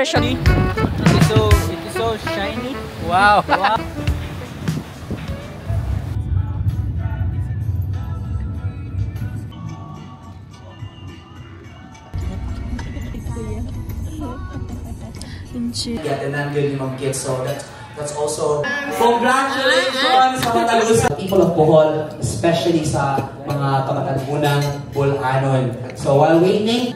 especially. It is so shiny. Wow. Wow. Gatinan yun yung mga kids, so that's also congratulations sa mga people of Bohol, especially sa mga kamatagunang Bulanon. So while waiting,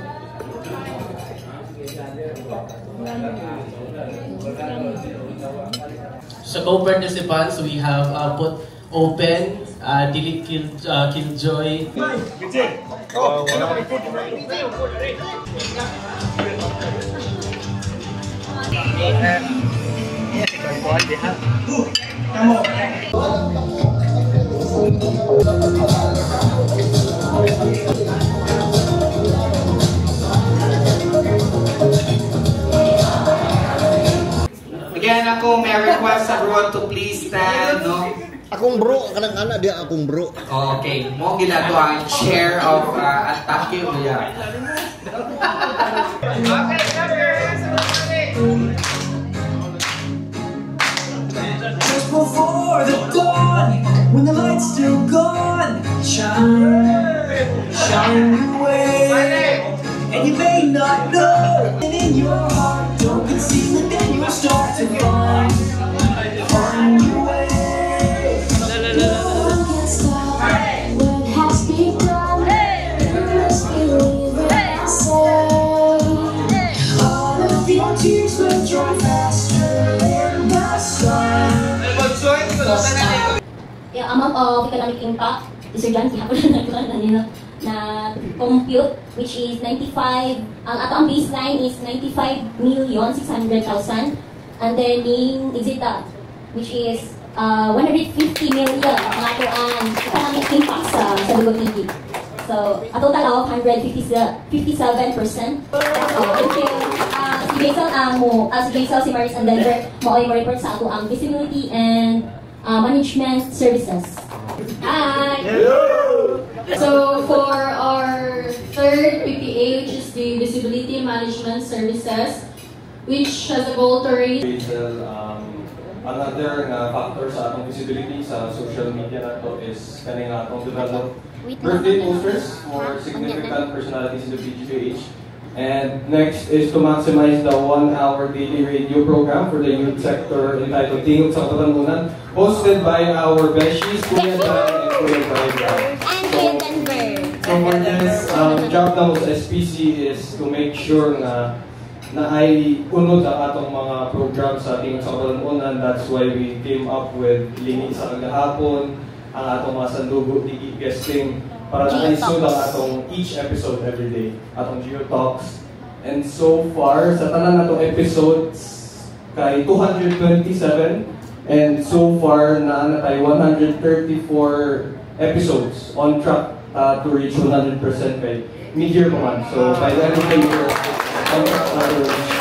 sa co-participants, we have put Open, Delete Killjoy. Again, ako may request everyone to please stand, no? Akong bro, kanang ana dia akong bro. Okay, mo ginagawa ang chair of atake mo ya. Just before the dawn, when the light's still gone, shine away, and you may not know, and in your heart, don't conceal it, then you'll start to find your way. Yung amount of economic impact, estudyante ako na compute, which is 95, ang baseline is 95,600,000, and then yung exita, which is 150 million ang ato ang economic impact sa Dugo-Tigi. So, a total of 157%. Si Jason, si Maris and Denver, mo report sa ato ang visibility and management services. Hi! Hello! So, for our third PPA, which is the Visibility Management Services, which has a goal to raise another factor sa atong visibility sa social media nato is kaning atong develop birthday posters for significant personalities in the PGPH. And next is to maximize the 1-hour daily radio program for the youth sector entitled Tingog sa Katangunan, hosted by our besties, Kuya Dan and Kuya Brian. So for this, job ng SPC is to make sure na ay unod ang atong mga programs sa Tingog sa Katangunan. That's why we came up with Lini sa Kagahapon, ang atong mga sandugo, digi guesting, para na-isod ang atong each episode every day, atong Geo Talks. And so far, sa tanan natong episodes, kay 227, and so far, na tayo 134 episodes on track to reach 100% kay mid-year naman. So by the end of the year, on track to reach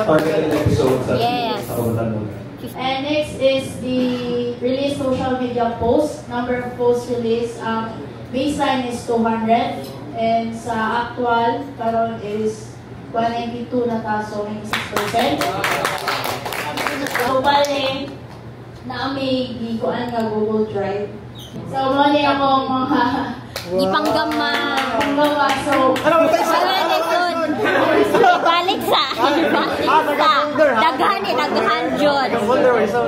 targeted episodes sa Katangunan. And next is the release social media post. Number of posts released. Baseline is 200. And sa actual, karon is 192 na taso, 96%. So, bali, na may gikuan nga Google Drive. So, mali ako mga... Ipanggama. Ipanggama. So, balik sa daghan John.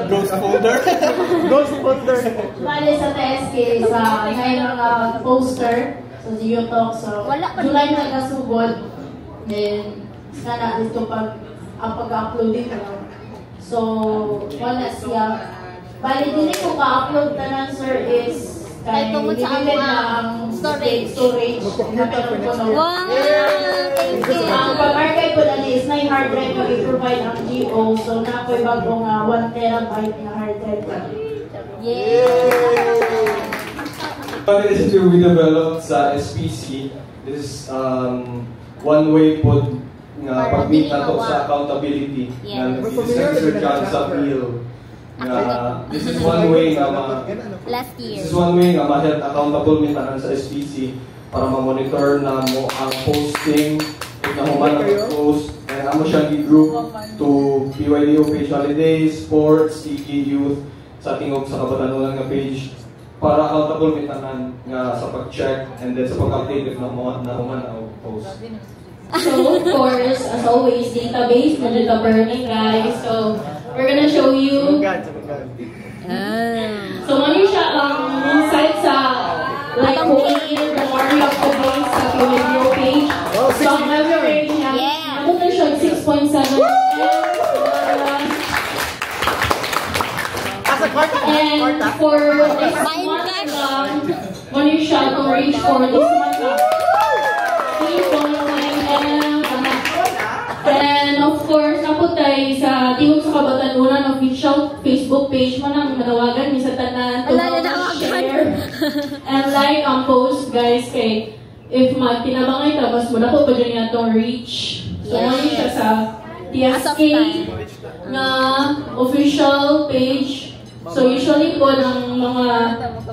Ghost folder. Ghost folder. Bali sa TSK sa ngayon poster. So, Geo Talk. So, July na nasugod. Then, sana dito pag-uploading. So, wala siya. Bali, hindi ko ka-upload tanan, sir, is kahit tungkol sa ang storage. Wow! Thank you! Ang pag-archive ko dali is na yung hard drive ko i-provide ang GO. So, na ako'y bagong 1 terabyte na hard drive. Yay! What is to be developed sa SPC is one way po nga pag-meet nato sa accountability nga nag-discuss Sir John sa bill. This is one way nga ma-held accountable mintanan sa SPC para ma-monitor na mo ang posting, if na mo man ang post, and amo siyang i-group to BYDO page holidays, sports, TK youth, sa tingog sa kabatanunan nga page para accountable mitanan nga sa pag-check and then sa pag-update if na human na post. So, of course, as always, database, medyo burning, guys. So, we're gonna show you. So, ano siya ang site sa like holding the memory of the base sa video page. So, ang average niya, ano na siya 6.7. And for this month lang, ano siya to reach for this month lang. 3.9 and of course, ako tayo sa Tingog sa Kabatanunan official Facebook page mo nang manawagan mi sa tanan to share and like ang post guys kay if magtinabangay ta mas muna ko pa dyan nga itong reach. So ano siya sa TSK na official page. So usually po ng mga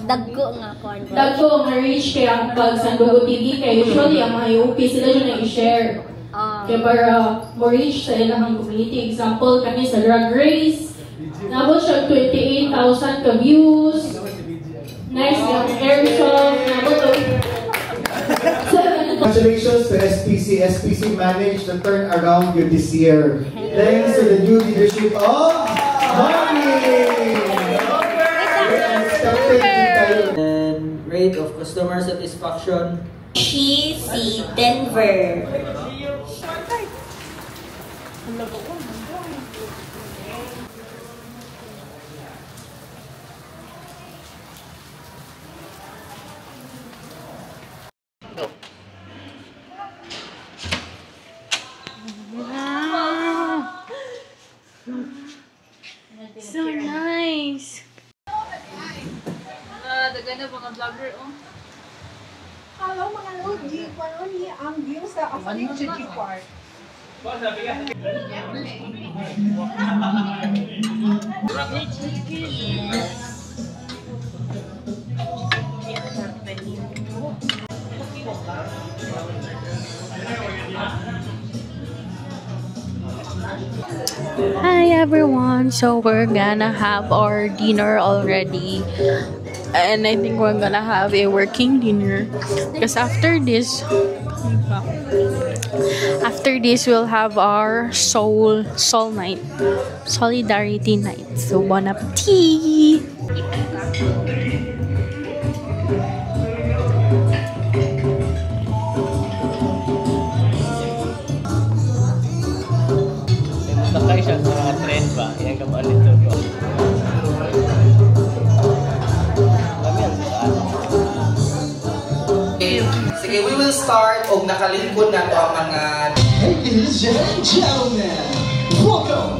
Dagko nga reach kaya ang pag sa Dugo TV kaya usually ang mga UP sila dyan na i-share. Kaya para mo-reach sa ilang community. Example, kami sa Drag Race. Nabot siya 28,000 ka-views. Nice yung airsoft. Nabot to. Congratulations to SPC. SPC managed to turn around you this year. Thanks to the new leadership of Money! And rate of customer satisfaction. si Denver. So nice. Dagan na mga vlogger oh. Hello mga Lodi, paano niya ang views sa Asaling Chichi Park? Hi everyone, so we're gonna have our dinner already, and I think we're gonna have a working dinner because after this we'll have our soul night, solidarity night. So bon appetit. Sakay siya sa mga trend ba? Yan ka maalit to ko. Sige, we will start og nakalingkod na to ang mga... Ladies and gentlemen, welcome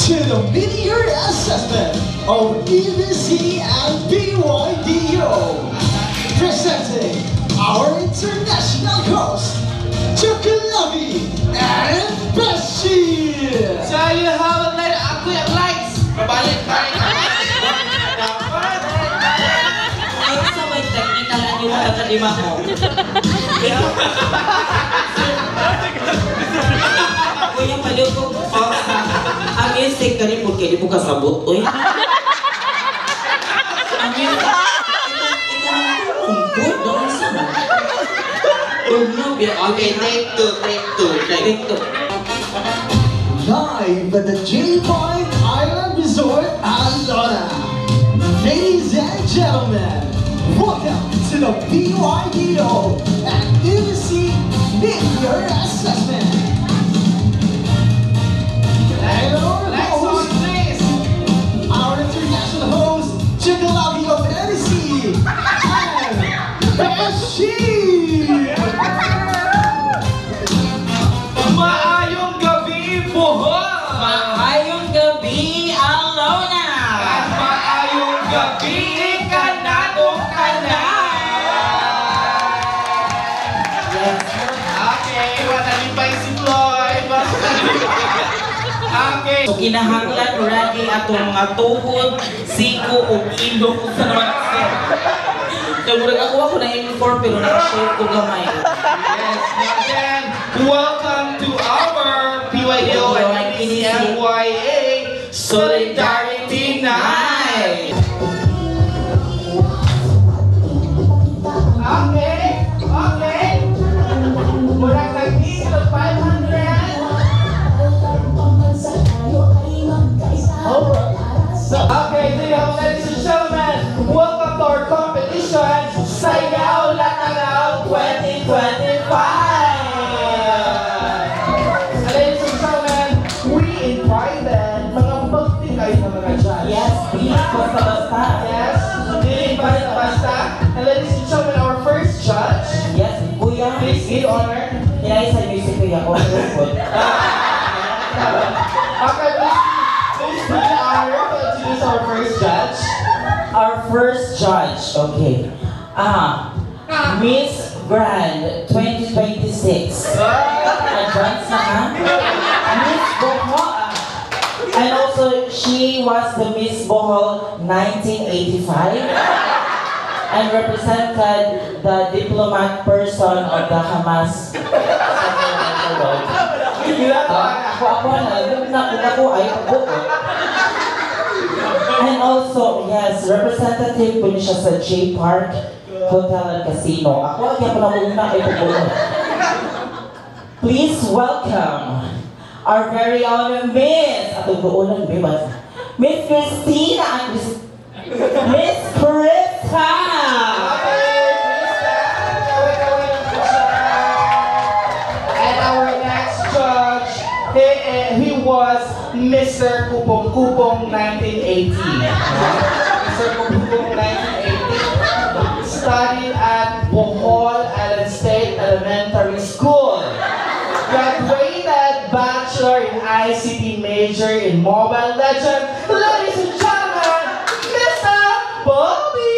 to the mid-year assessment of EBC and BYDO. Presenting our international host, Chukulavi and Beshi. So you have a light, ako yung lights! Mabalik tayo ka! Ayun sa may technical ang yung matatalima ko. Ako yung maliw ko, ang music ka rin mo, kaya di mo kasabot, oy. Ang music, ito naman kumpod, doon sa mo. Okay, take two. Live at the J Point Island Resort, Aldona. Ladies and gentlemen, welcome to the BYDO and EBC Mid-Year Assessment. And our host, our international host, Chukulavi of EBC and Beshi. Maayong gabi, Bohol! Maayong gabi, Aldona! At maayong gabi, Kanadong Kanan! Yes. Okay, wanalipay si Floyd. Okay. So, kinahanglan ragi atong mga tuhod, siko, o ilong sa naman kasi. So, murag ako na uniform pero naka-short ko gamay. Yes, again, welcome to our BYDO and MYA Solidarity Night. Okay. Murag nag-dito 500. Okay, ladies and gentlemen, welcome to our competition, Sayaw Latalaw 2025. Ladies and gentlemen, we invited mga magtingay na mga judge. Yes, please, basta-basta. Yes, hindi basta-basta. And ladies and gentlemen, our first judge. Yes, kuya. Please give honor. Inayos sa music kuya ko. Okay, please give the honor to introduce our first judge. Our first judge, okay. Miss Grand 2026. Advance na ha? Miss Bohol. And also, she was the Miss Bohol 1985. And represented the diplomat person of the Hamas. And also, yes, representative po niya siya sa J Park Hotel and Casino. Ako, kaya po na muna ito po. Please welcome our very own Miss, at ugoonan, Miss Christina at Miss Krista. And our next judge, he was Mr. Kupong Kupong 1980. Mr. Kupong Kupong 1980 studied at Bohol Allen State Elementary School. Graduated Bachelor in ICT major in Mobile Legends. Ladies and gentlemen, Mr. Bobby!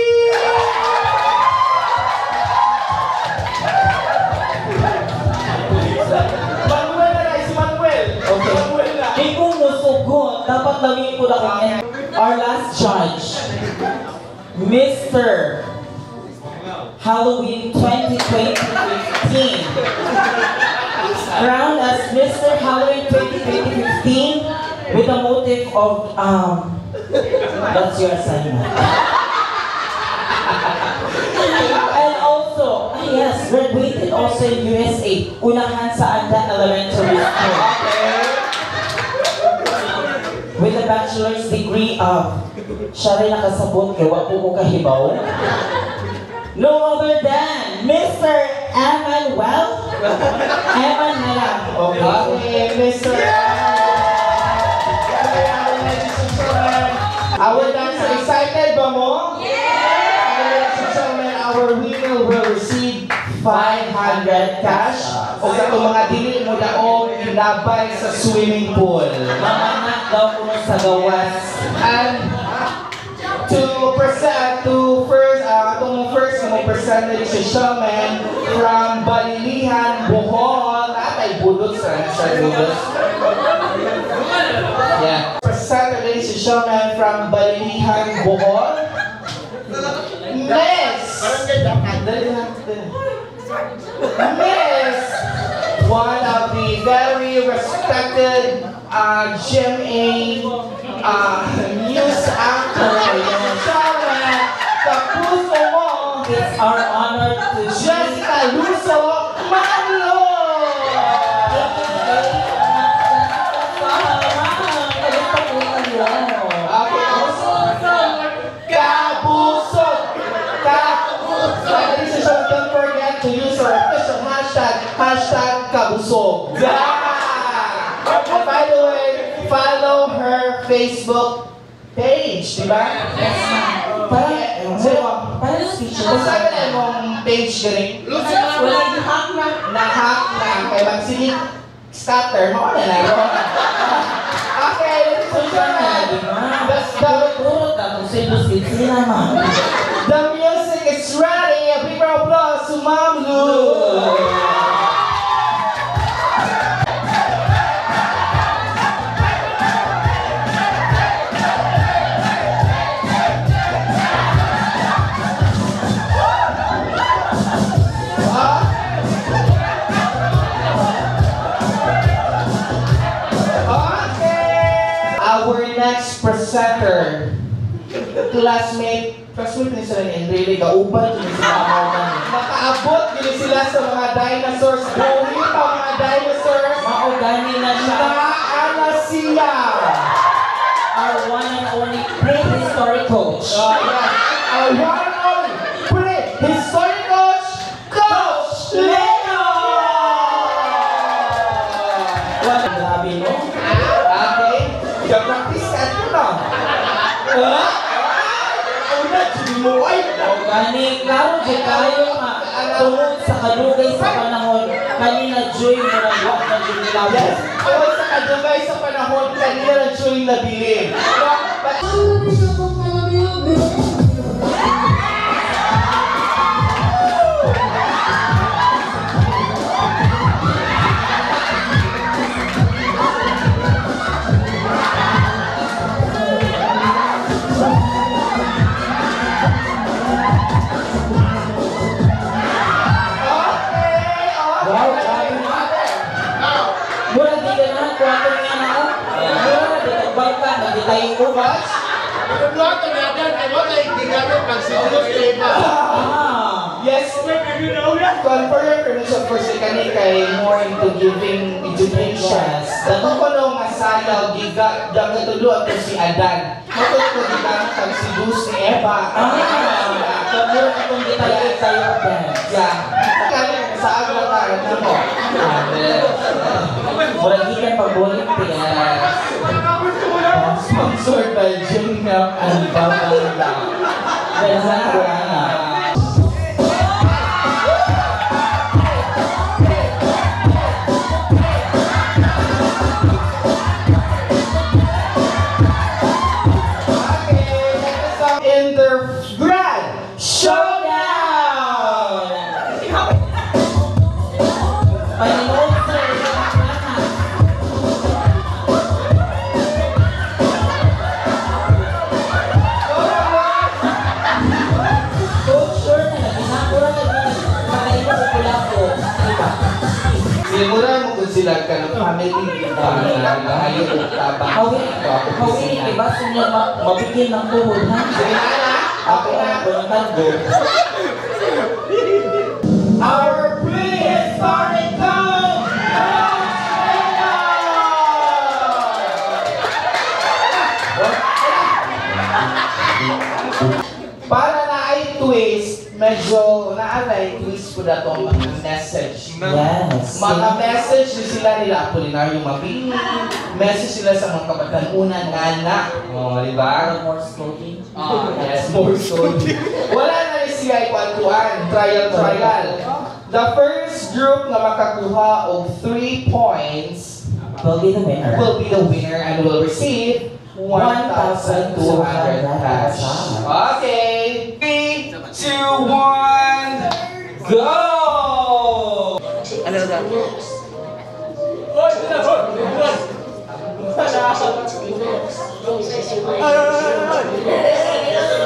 Manuel na guys, Manuel! Okay. Manuel na! Hindi ko musugot. Dapat lawin ko na kami. Our last judge, Mr. Halloween 2015. Crowned as Mr. Halloween 2015 with the motive of, that's your assignment. And also, yes, graduated also in USA. Unahan sa Anda Elementary School. With a bachelor's degree of, siya rin nakasabot, kaya wag po ko kahibaw. No other than Mr. Emmanuel. Eman na lang. Okay, Mr. Our dancer excited ba mo? Ladies and gentlemen, our winner will receive 500 cash o sa mga dili mo daog inabay sa swimming pool. Mamanak daw ko sa gawas. And to present na si Shaman from Balilihan, Bohol. Atay budot sa budot. Yeah. Present na si Shaman from Balilihan, Bohol. Miss! One of the very respected GMA news anchor. Kapuso mo! It's our honor to Jessica Luso Manlo! Kabusot! Don't forget to use our official hashtag Kabusog. And by the way, follow her Facebook page, di ba? Yes, ma'am. Para speech. Basta ka na yung page galing. Wala na-hack na. Na-hack na. Kaya magsinig scatter. Mawala na yun. Okay, the music is ready. A big round of applause to Ma'am Lu. center. Classmate ni sila ni Enrile, kauban ni sila amogan. Nakaabot din sila sa mga dinosaurs. Buhi pa mga dinosaurs. Maugani na siya. Naala siya. Our one and only prehistoric coach. Our one and only prehistoric coach, Coach Leo! Grabe, no? Okay. Practice ka ito na. Gani, klaro di kayo nga tungod sa kalugay sa panahon kanina Joy mo nang buwak na Joy nilabas. Tungod sa kalugay sa panahon kanina na Joy nabili. Mura di ka na, kuwato nga na ako. Mura di ka bangka, nagitayin ko ba? Yes, for your permission for si kani kay more into giving educations. Dato ko nung masalaw, giga, dagatuluan ko si Adan. Matod ko giga kag si Luz ni Eva. Mura itong gitayin sa'yo, Ben. Yeah. Kani, sa agla ka, ano mo? Mura di ka pag-ulit, Sponsored by Junior and Babala. Gansan ko na. In their grand showdown! Panood sir, Siguro mo kung sila ka ng family na lahayo o tabang. Hawin, iba sa niya mabigyan ng tuhod, ha? Ako na ako ng tango. Our prehistoric coach! Para na ay twist, medyo naalay twist ko na itong mga message. Yes. Mga message sila nila Apolinario Mabini, message sila sa mga kabatanunan nga na. Oh, di ba? Morse coding. Yes, Morse coding. Wala na rin siya ikwantuan, trial. The first group na makakuha of 3 points will be the winner and will receive 1,200 cash. Okay, 3, 2, 1, go!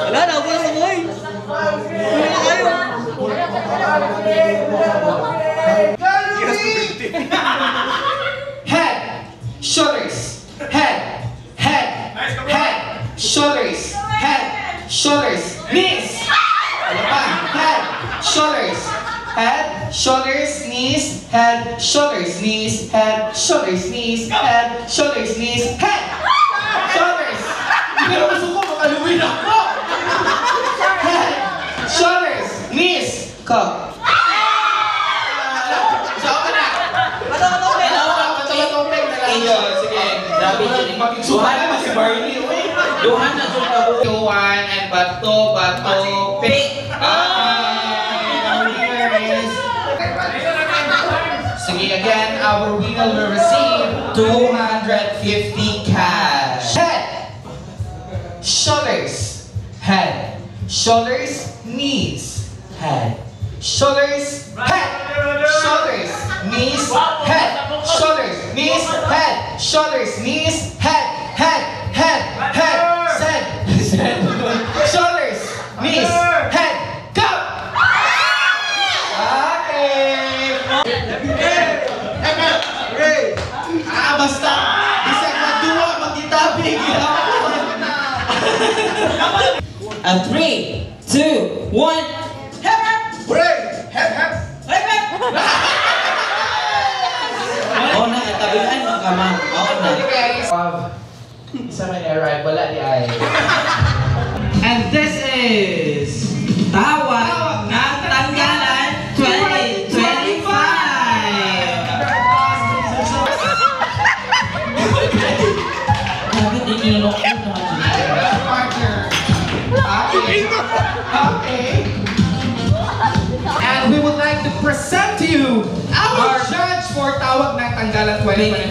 Wala na, wala sa boy. Head, shoulders, head, shoulders, knees. Ano pa? Head, shoulders, knees, head, shoulders, knees, head, shoulders, knees, head, shoulders, knees, head, shoulders. Pero gusto ko makaluwin ako. Head, shoulders, knees, cock. Duhan na yung kabo. Duhan and bato, pick. Sige, again, our winner will receive 250 cash. Head, shoulders, knees, head, shoulders, knees, head, shoulders, knees, head, shoulders, knees, head, shoulders, knees, head, go! Okay. Basta, bisag na duwa, magkitabi, ginawa. 3, 2, 1. Hep, hep! Hooray! Hep, hep! Hep, hep! Oo na, tabihan mo ka, ma'am. Oo na. Isa may arrive, wala di ay. And this is Tawag ng Tanggalan 2025! Bakit inilok yun Okay. And we would like to present to you our judge for Tawag ng Tanggalan 2025.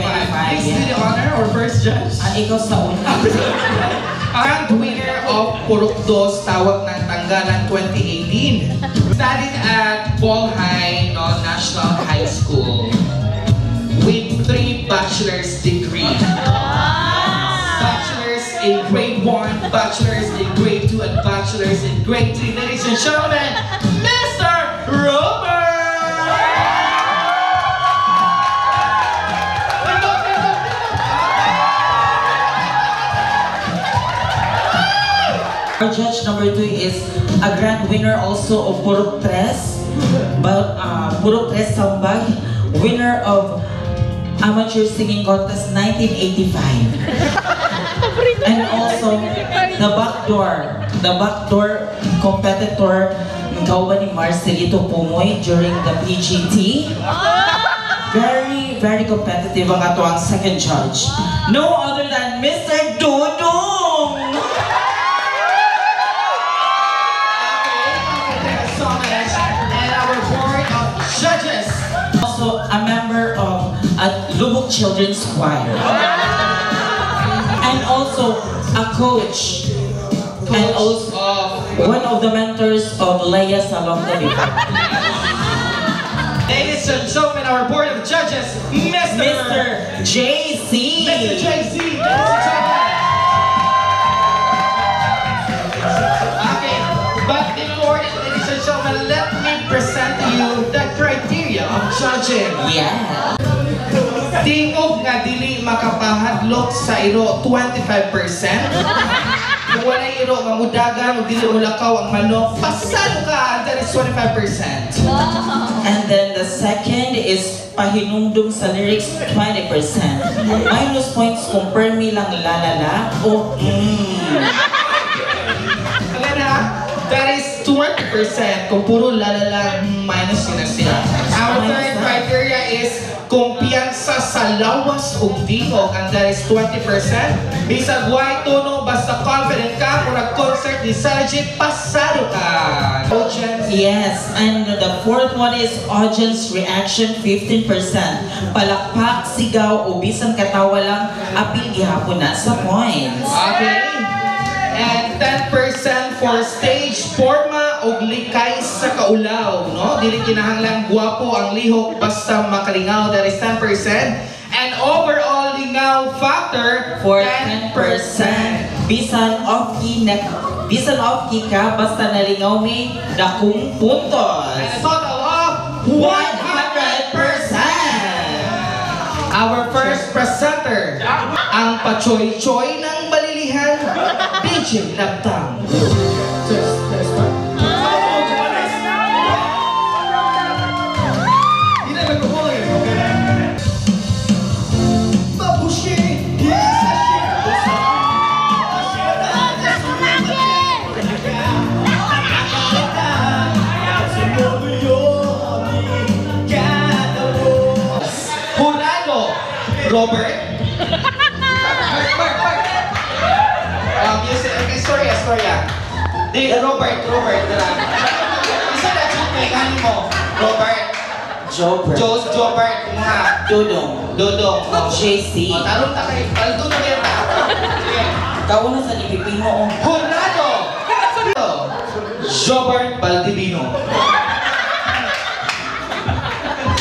Please do the honor, our first judge. Ang ikaw sa una. And winner of Purok Dos Tawag ng Tanggalan 2018. Studied at Bolhai National High School with 3 bachelor's degrees. Bachelor's in grade 1, bachelor's in grade 2, and bachelor's in grade 3. Ladies and gentlemen, Mr. Robert! Our judge number 2 is a grand winner also of Purok Tres, Purok Tres Sambag, winner of Amateur Singing Contest 1985. And also the backdoor competitor Kauban ni Marcelito Pumoy during the PGT. Very, very competitive ang ato ang second judge. No other than Mr. Dodong! And our board of judges. Also a member of Lubuk Children's Choir. And also a coach. And also one of the mentors of Leia Salong Television. Ladies and gentlemen, our board of judges, Mr. JC. Mr. JC, ladies and gentlemen. Okay, but before that, ladies and gentlemen, let me present to you the criteria of judging. Yeah. Tingog nga dili makapahadlok sa iro 25%. Kung wala iro mamudagan o dili mulakaw ang manok, pasalo ka, and that is 25%. And then the second is pahinumdum sa lyrics 20%. Minus points kung permi lang lalala o that is 20% kung puro lalala minus yun na sila. Our third criteria is kumpiyansa sa lawas o tingog, and that is 20%. Bisag white tono, basta confident ka kung nag-concert ni Sarajit, pasado ka. Audience. Yes, and the fourth one is audience reaction 15%. Palakpak, sigaw, o bisan katawa lang, apil gihapon na sa points. Okay. And 10% for stage forma o likay sa kaulaw, no? Dili kinahanglan guwapo ang lihok basta makalingaw, that is 10%. And overall lingaw factor for 10%. Bisan off-key ka basta nalingaw may dakong puntos. And a total of 100%. Our first presenter, ang pachoy-choy ng balilihan, DJ Laptang. Robert? Istorya. Di, Robert, dala. Isa na joke may kanin mo. Robert. Jobert. Mga. Dodong. JC. Tarong ta kayo. Paldo na kayo ta. Sige. Kauna sa nipipin mo. Jurado! Jobert Baldivino.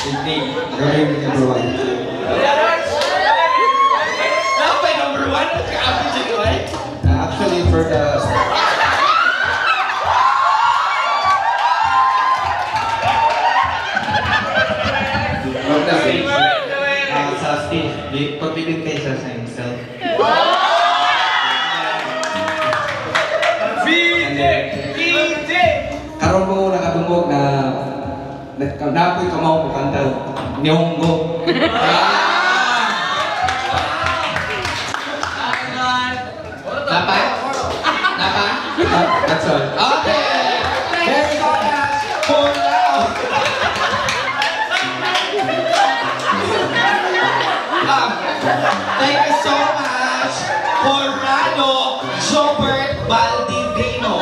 Good evening, everyone. Actually, for the sa stage, pagpilip kayo sa himself. And Karon mo nakatungog na napoy ka mao kanta Nyonggo. Napa? That's all. Okay. Very good. Thank you so much, Corrado Jobert Baldivino.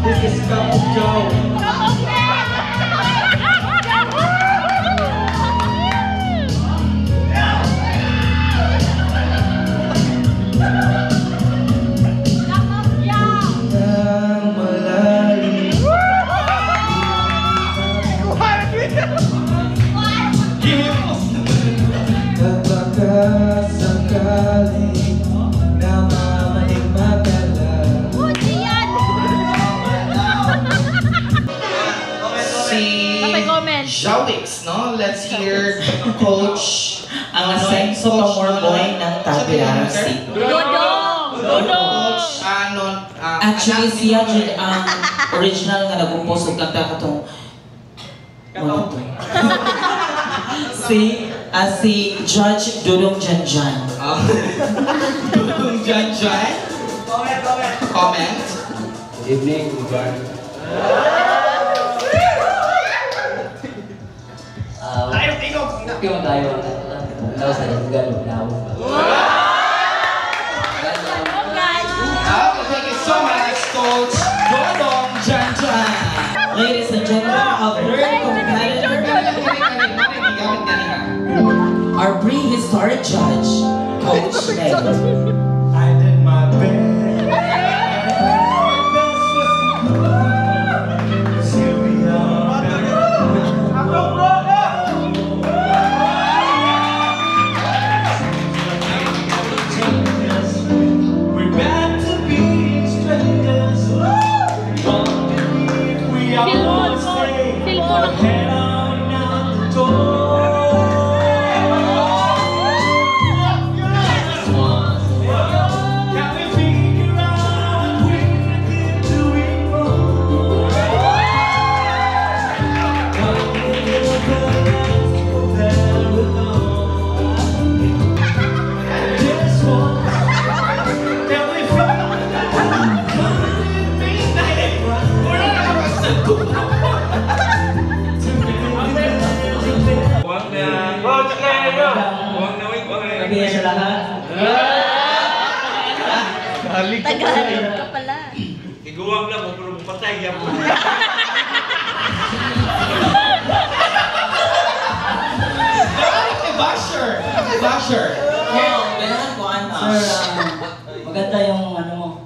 This is Cup of Joe. Sakali na mamaling magala. Si Jowix, no? Let's hear Coach Ang asenso more boy ng Tabilang City. Coach, Actually, siya dyan ang original nga nag-compose og kanta katong si Judge Dudong Janjan. Dudong Janjan? Comment? Good evening, everyone. Kaya tayo daw sa Galo now. Thank you so much, Coach Dudong Janjan. Ladies and gentlemen, our third competitor, our prehistoric judge, Coach Ned. I did my best. Tagalog ka pala. Iguwang lang mo, pero patay yan mo. Basher! Kailangan ko Sir, maganda yung ano mo.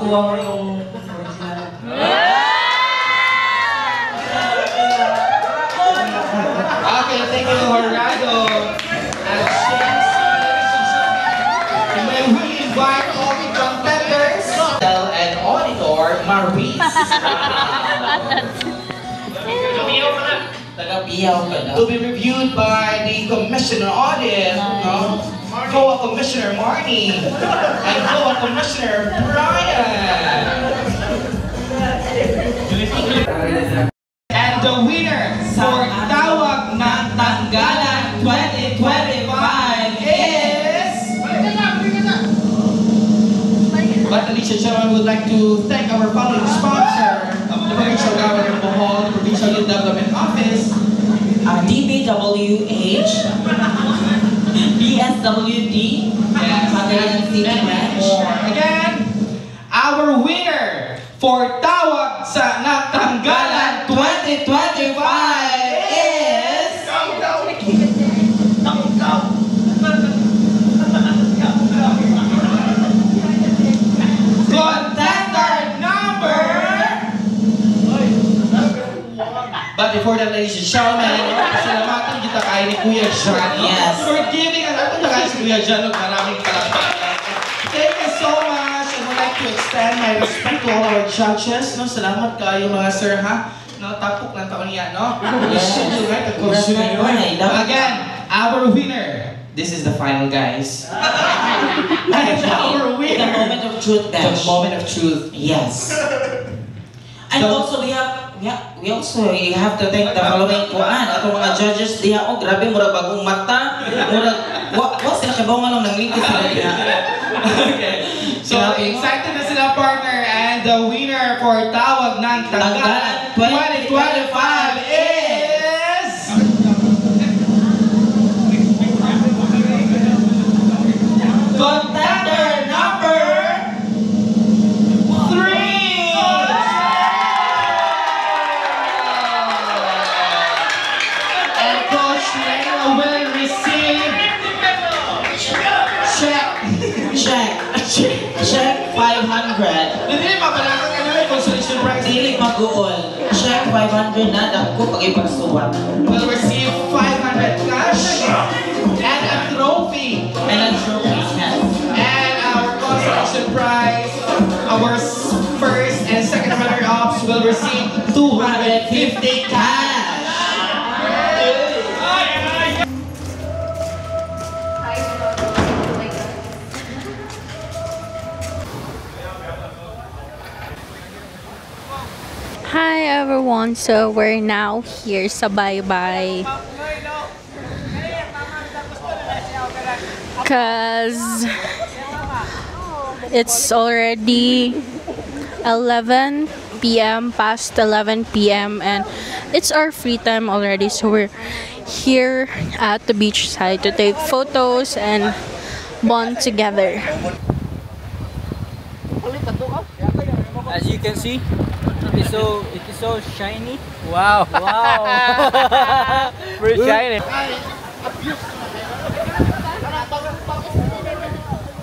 Kuha mo yung original. Okay, thank you, Horado. May we invite all the competitors and auditor, Maurice. To be reviewed by the Commissioner Audit, COA Commissioner Marnie, and COA Commissioner Brian. And the winner for Tawag ng Tanggalan 2025 is... But ladies and gentlemen, we would like to thank our founding sponsor of the Provincial Government of Bohol, the Provincial Youth Development Office, DPWH, DSWD, Magallanes City Ranch. Again, our winner for Tawag sa Tanggalan 2025 is... Contender number... But before that, ladies and gentlemen, pasalamatan kita kay ni Kuya John. Yes. For giving an ano na si Kuya John, maraming palakpakan. Thank you so much. I would like to extend my respect to all our judges. No, salamat kayo mga sir ha. no? Tapok lang taon niya, no? We should do right. Again, our winner. This is the final, guys. And our winner. The moment of truth, The moment of truth. Yes. And also we have to thank the following kuan atong mga judges diha. Oh, grabe mura bagong mata. Mura wa sila kay bawang nang lingkod sila diha. Okay. So excited na sila, partner, and the winner for Tawag ng Tanggalan 2025 is contender number 3. And Coach Lena will receive Check 500. Hindi mapalakang ka namin consolation prize. Dili maguol. Check 500 na dako pag ipagsuwat. Will receive 500 cash and a trophy. And our consolation prize, our first and second runner-ups will receive 250 cash. Hi everyone, so we're now here sa Bye-Bye cause it's already 11 p.m. past 11 p.m. and it's our free time already, so we're here at the beach side to take photos and bond together. As you can see, it is so shiny. Wow. Wow. Very shiny.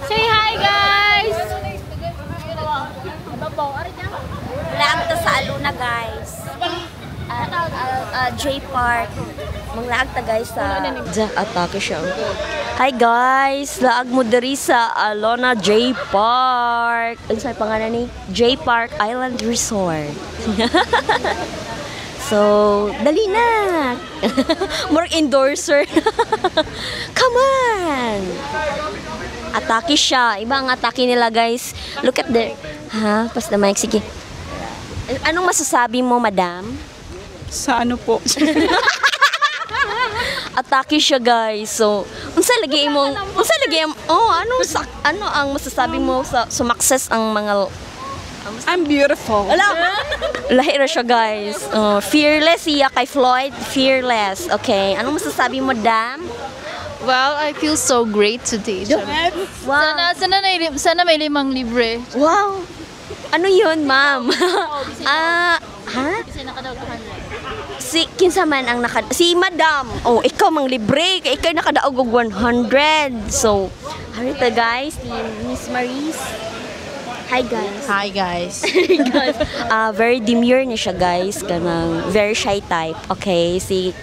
Say hi, guys. Laag ta sa Aluna, guys. J Park. Manglaag ta, guys, sa atake siya. Hi, guys. Laag mo diri sa Alona J Park. Ano sa'yo pangalan ni? J Park Island Resort. So, dali na. More endorser. Come on. Atake siya. Iba ang atake nila, guys. Look at the... Ha? Pas na mic. Sige. Anong masasabi mo, madam? Sa ano po? Atake siya, guys. So, unsa lagi ang masasabi mo sa sumakses ang mga I'm beautiful. Lahi ra siya, guys. Fearless siya kay Floyd. Fearless. Okay. Anong masasabi mo, dam? Well, I feel so great today. Wow. Sana may 5 libre. Wow. Ano yun, ma'am? Ha? Kinsa man ang si madam. Oh, ikaw mang libre. Ikaw nakadaog og 100. So, harita, guys, ni Miss Maris. Hi, guys. Hi, guys. Very demure ni siya, guys. Kanang very shy type. Okay, si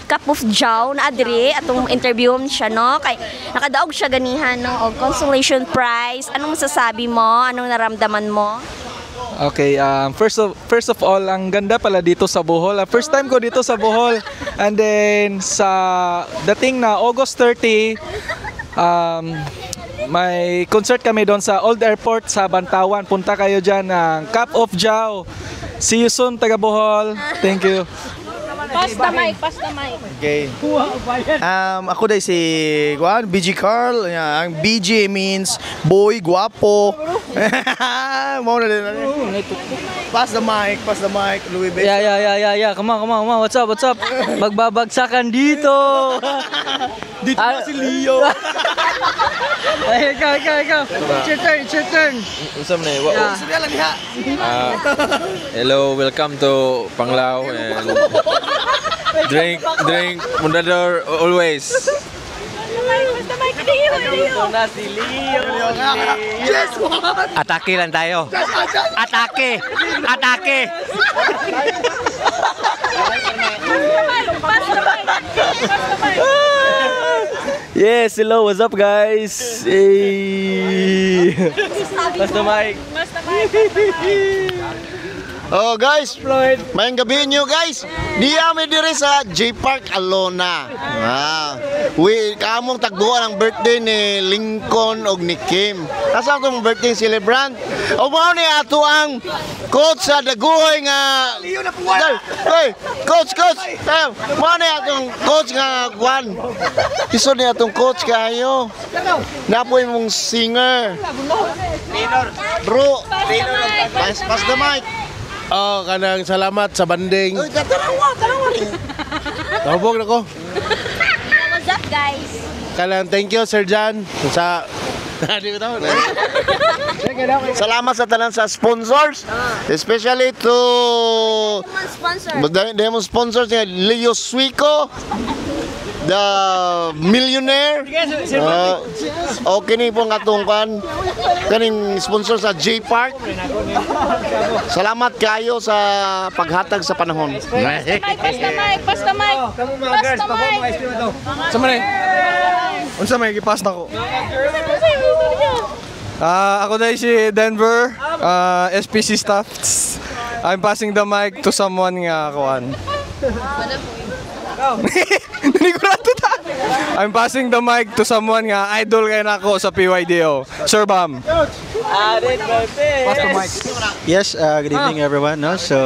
Cup of Jow na adre atong interview siya, no? Kay nakadaog siya ganihan, no, og consolation prize. Anong masasabi mo? Anong naramdaman mo? Okay, first of all, ang ganda pala dito sa Bohol. First time ko dito sa Bohol. And then sa dating na August 30, may concert kami doon sa Old Airport sa Bantawan. Punta kayo dyan ng Cup of Jow. See you soon, taga Bohol. Thank you. Pass the mic. Okay. Ako dahil si BG Carl. Ang BG means boy, guwapo. Mau na din. Pass the mic, Louis Bess. Yeah. Come on. What's up? Magbabagsakan dito. Dito na si Leo. Ay, ikaw. It's your turn. Usam na hello, welcome to Panglao and drink Mundador always. Atake lang tayo. Atake. Yes, hello, what's up, guys? Hey. Pass the mic. Oh guys, mayang gabi nyo guys. Di kami diri sa J Park Alona. Kamong tagbuan ang birthday ni Lincoln og ni Kim. Asa akong birthday celebrant? O mao ni ato ang coach sa daguhoy nga. Hey, coach. Mao ni atong coach nga Juan. Isod ni atong coach kayo. Napoy mong singer. Bro, pass the mic. Oh, kanang salamat sa banding. Uy, tarawa. Tabog na ko. What's up, guys? Kanang thank you, Sir John, sa... Salamat sa tanan sa sponsors. Especially to... Demo sponsors nga Leo Suico, the millionaire. Okay ni po nga tungkan. Kaning sponsor sa J Park. Salamat kayo sa paghatag sa panahon. Pass the mic. Sama na unsa may gipas na ko. Ako dahil si Denver, SPC staff. I'm passing the mic to someone nga kuan. I'm passing the mic to someone nga idol kay nako sa PYDO. Sir Bam. Yes, good evening everyone. No, so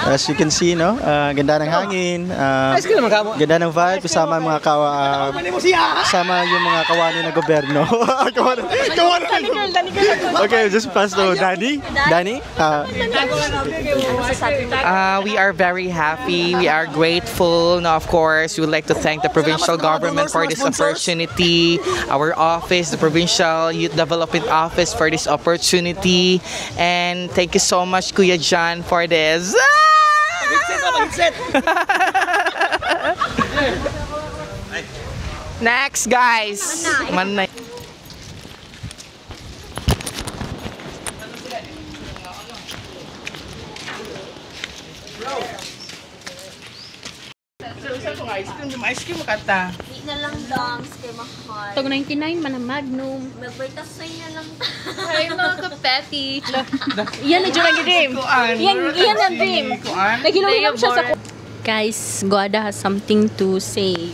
as you can see, no, ganda ng hangin, ganda ng vibe kasama mga kasama yung mga kawani ng gobyerno. Okay, just pass to Danny. We are very happy. We are grateful. Now, of course, we would like to thank the provincial government for this opportunity, our office, the Provincial Youth Development Office for this opportunity, and thank you so much, Kuya John, for this. Next, guys. Ice cream kata. Di na lang dong, kay mahal. Tag 99 man ang Magnum. Magbaytasay na lang. Ay, mga kapeti. Yan na dyan ang dream. Yan ang dream. Naghinom siya sa... Guys, Guada has something to say.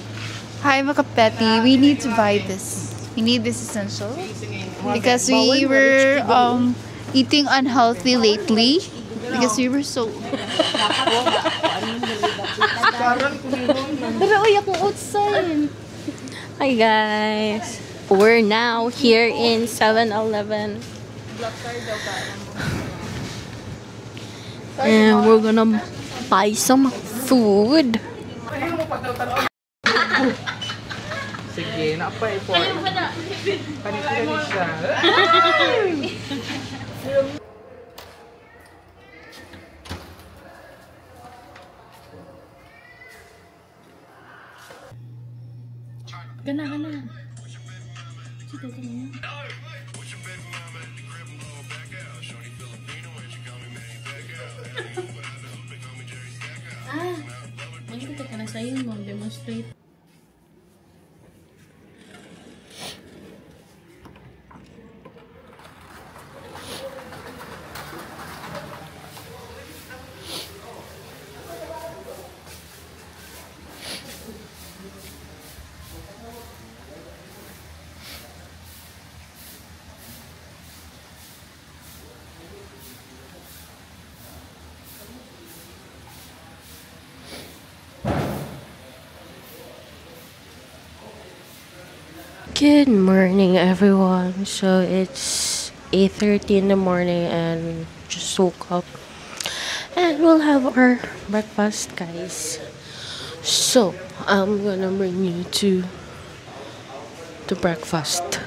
Hi, mga kapeti. We need to buy this. We need this essential. Because we were eating unhealthy lately. Because we were so... Hi guys, we're now here in 7-Eleven and we're gonna buy some food. Sige, na-apply po. Panitirin siya. Gana. Magkita ka na sa'yo mo, demonstrate. Good morning everyone. So it's 8:30 in the morning and just woke up and we'll have our breakfast, guys. So I'm gonna bring you to the breakfast.